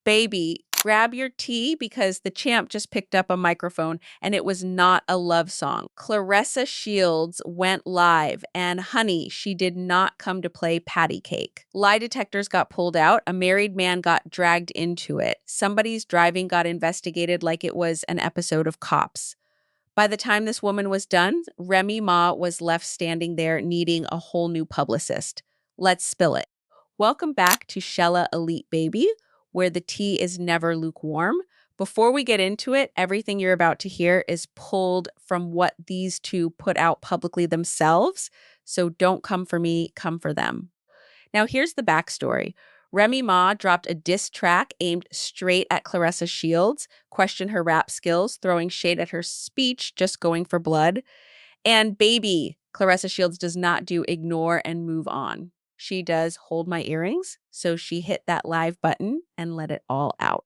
Baby, grab your tea because the champ just picked up a microphone and it was not a love song. Claressa Shields went live and honey, she did not come to play patty cake. Lie detectors got pulled out. A married man got dragged into it. Somebody's driving got investigated like it was an episode of Cops. By the time this woman was done, Remy Ma was left standing there needing a whole new publicist. Let's spill it. Welcome back to Shella Elite Baby, where the tea is never lukewarm. Before we get into it, everything you're about to hear is pulled from what these two put out publicly themselves. So don't come for me, come for them. Now here's the backstory. Remy Ma dropped a diss track aimed straight at Claressa Shields, questioned her rap skills, throwing shade at her speech, just going for blood. And baby, Claressa Shields does not do ignore and move on. She does hold my earrings, so she hit that live button and let it all out.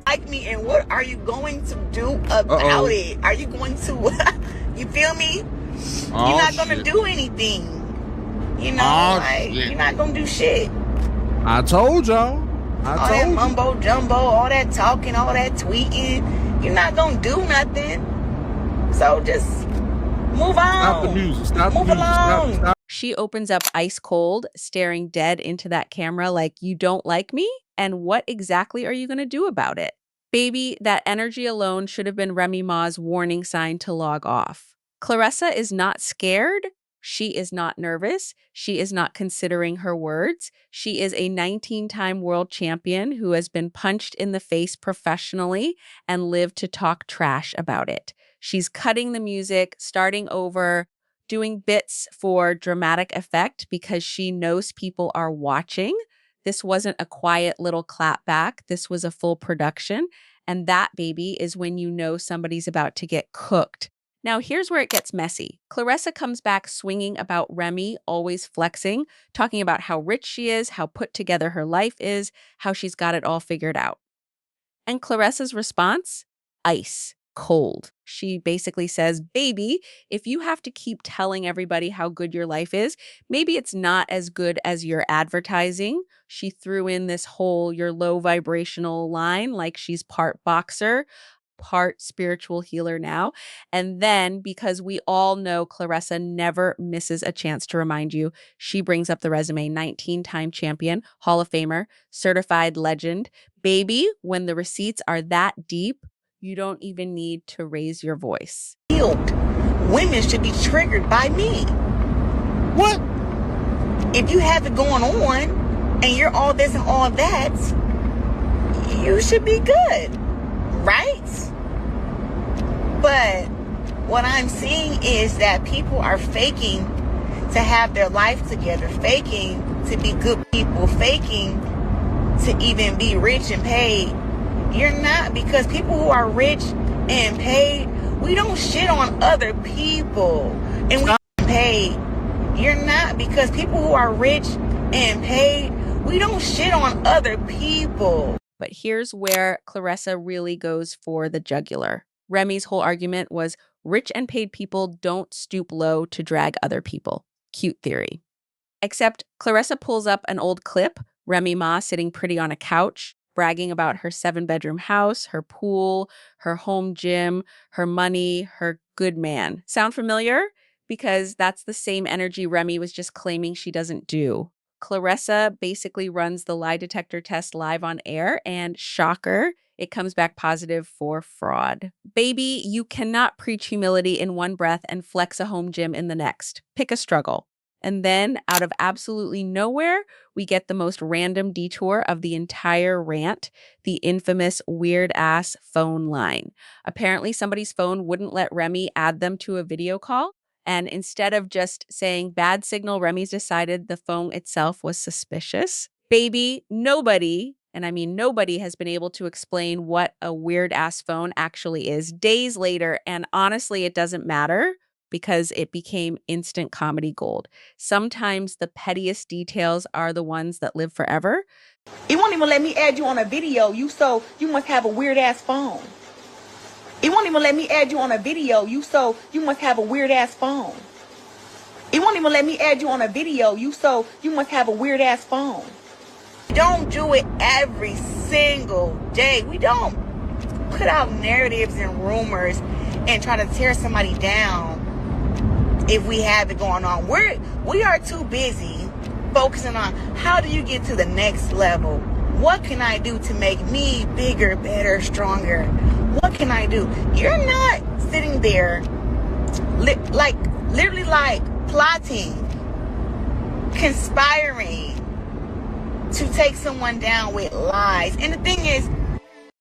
Like me, and what are you going to do about it? Are you going to, you feel me? You're not going to do anything. You know, you're not going to do shit. I told y'all. All that mumbo jumbo, all that talking, all that tweeting. You're not going to do nothing. So just move on. Stop the music. Stop Move the music. along. Stop. She opens up ice cold, staring dead into that camera like, you don't like me? And what exactly are you going to do about it? Baby, that energy alone should have been Remy Ma's warning sign to log off. Claressa is not scared. She is not nervous. She is not considering her words. She is a 19-time world champion who has been punched in the face professionally and lived to talk trash about it. She's cutting the music, starting over, doing bits for dramatic effect because she knows people are watching. This wasn't a quiet little clap back. This was a full production. And that, baby, is when you know somebody's about to get cooked. Now, here's where it gets messy. Claressa comes back swinging about Remy, always flexing, talking about how rich she is, how put together her life is, how she's got it all figured out. And Claressa's response? Ice. Cold. She basically says, baby, if you have to keep telling everybody how good your life is, maybe it's not as good as your advertising. She threw in this whole you're low vibrational line like she's part boxer, part spiritual healer now. And then, because we all know Claressa never misses a chance to remind you, she brings up the resume: 19-time champion, Hall of Famer, certified legend. Baby, when the receipts are that deep, you don't even need to raise your voice. Women should be triggered by me. What? If you have it going on and you're all this and all that, you should be good, right? But what I'm seeing is that people are faking to have their life together, faking to be good people, faking to even be rich and paid. You're not, because people who are rich and paid, we don't shit on other people. And we paid. You're not, because people who are rich and paid, we don't shit on other people. But here's where Claressa really goes for the jugular. Remy's whole argument was rich and paid people don't stoop low to drag other people. Cute theory. Except Claressa pulls up an old clip, Remy Ma sitting pretty on a couch, bragging about her 7-bedroom house, her pool, her home gym, her money, her good man. Sound familiar? Because that's the same energy Remy was just claiming she doesn't do. Claressa basically runs the lie detector test live on air, and shocker, it comes back positive for fraud. Baby, you cannot preach humility in one breath and flex a home gym in the next. Pick a struggle. And then, out of absolutely nowhere, we get the most random detour of the entire rant, the infamous weird-ass phone line. Apparently, somebody's phone wouldn't let Remy add them to a video call, and instead of just saying bad signal, Remy's decided the phone itself was suspicious. Baby, nobody, and I mean nobody, has been able to explain what a weird-ass phone actually is days later, and honestly, it doesn't matter, because it became instant comedy gold. Sometimes the pettiest details are the ones that live forever. It won't even let me add you on a video. You must have a weird ass phone. It won't even let me add you on a video. You must have a weird ass phone. It won't even let me add you on a video. You must have a weird ass phone. We don't do it every single day. We don't put out narratives and rumors and try to tear somebody down if we have it going on. We are too busy focusing on how do you get to the next level? What can I do to make me bigger, better, stronger? What can I do? You're not sitting there literally plotting, conspiring to take someone down with lies. And the thing is,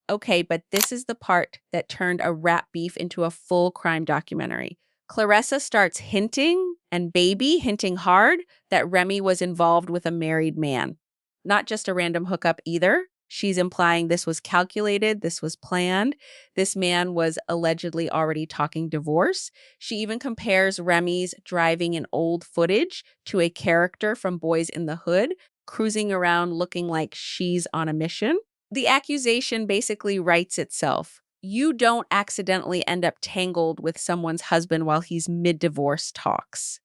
Okay, but this is the part that turned a rap beef into a full crime documentary. Claressa starts hinting, and Baby hinting hard, that Remy was involved with a married man. Not just a random hookup either. She's implying this was calculated, this was planned. This man was allegedly already talking divorce. She even compares Remy's driving in old footage to a character from Boys in the Hood, cruising around looking like she's on a mission. The accusation basically writes itself. You don't accidentally end up tangled with someone's husband while he's mid-divorce talks.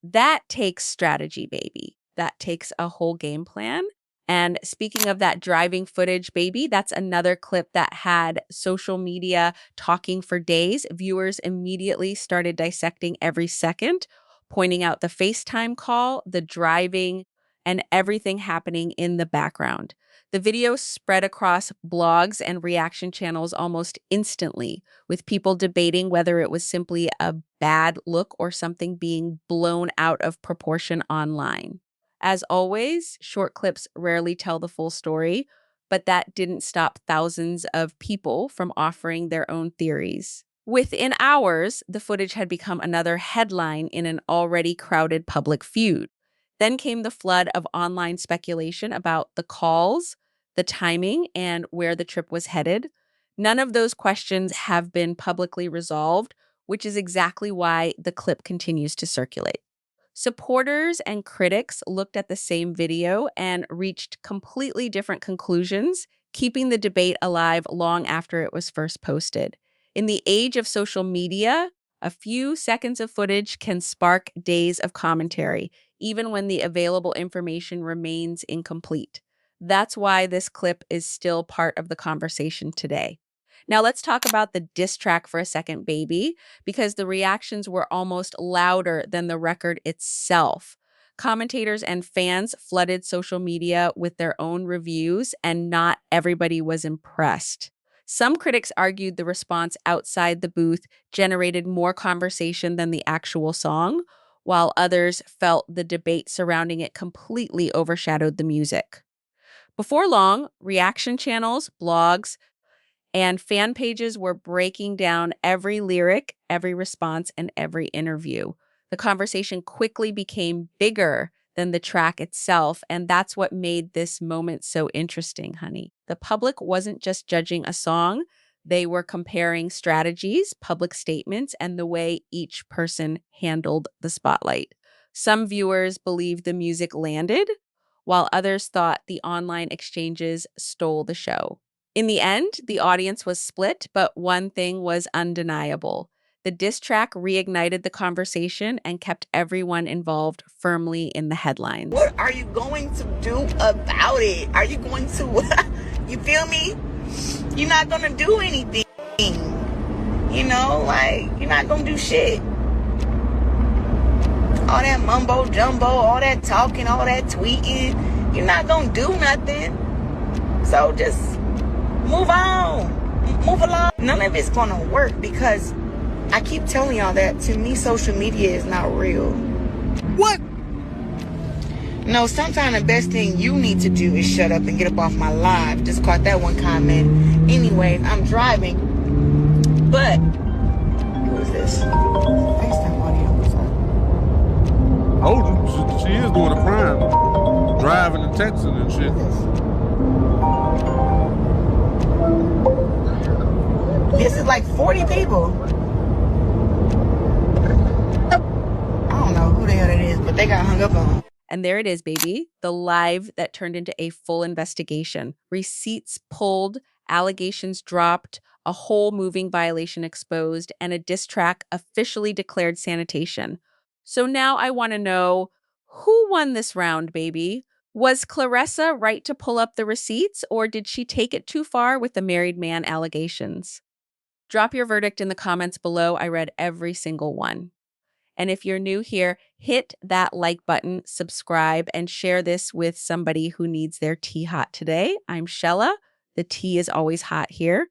That takes strategy, baby. That takes a whole game plan. And speaking of that driving footage, baby, that's another clip that had social media talking for days. Viewers immediately started dissecting every second, pointing out the FaceTime call, the driving, and everything happening in the background. The video spread across blogs and reaction channels almost instantly, with people debating whether it was simply a bad look or something being blown out of proportion online. As always, short clips rarely tell the full story, but that didn't stop thousands of people from offering their own theories. Within hours, the footage had become another headline in an already crowded public feud. Then came the flood of online speculation about the calls, the timing, and where the trip was headed. None of those questions have been publicly resolved, which is exactly why the clip continues to circulate. Supporters and critics looked at the same video and reached completely different conclusions, keeping the debate alive long after it was first posted. In the age of social media, a few seconds of footage can spark days of commentary, even when the available information remains incomplete. That's why this clip is still part of the conversation today. Now let's talk about the diss track for a second, baby, because the reactions were almost louder than the record itself. Commentators and fans flooded social media with their own reviews, and not everybody was impressed. Some critics argued the response outside the booth generated more conversation than the actual song, while others felt the debate surrounding it completely overshadowed the music. Before long, reaction channels, blogs, and fan pages were breaking down every lyric, every response, and every interview. The conversation quickly became bigger than the track itself, and that's what made this moment so interesting, honey. The public wasn't just judging a song, they were comparing strategies, public statements, and the way each person handled the spotlight. Some viewers believed the music landed, while others thought the online exchanges stole the show. In the end, the audience was split, but one thing was undeniable. The diss track reignited the conversation and kept everyone involved firmly in the headlines. what are you going to do about it? Are you going to, you feel me? You're not going to do anything. You're not going to do shit. All that mumbo jumbo, all that talking, all that tweeting, you're not going to do nothing. So just move on, move along. None of it's going to work because I keep telling y'all that to me, social media is not real. What? No, sometimes the best thing you need to do is shut up and get up off my live. Just caught that one comment. Anyways, I'm driving, but who is this? FaceTime audio. Told you, she is doing a crime. Driving and texting and shit. This is like 40 people. I don't know who the hell it is, but they got hung up on. And there it is, baby, the live that turned into a full investigation. Receipts pulled, allegations dropped, a whole moving violation exposed, and a diss track officially declared sanitation. So now I want to know, who won this round, baby? Was Claressa right to pull up the receipts, or did she take it too far with the married man allegations? Drop your verdict in the comments below. I read every single one. And if you're new here, hit that like button, subscribe, and share this with somebody who needs their tea hot today. I'm Shella. The tea is always hot here.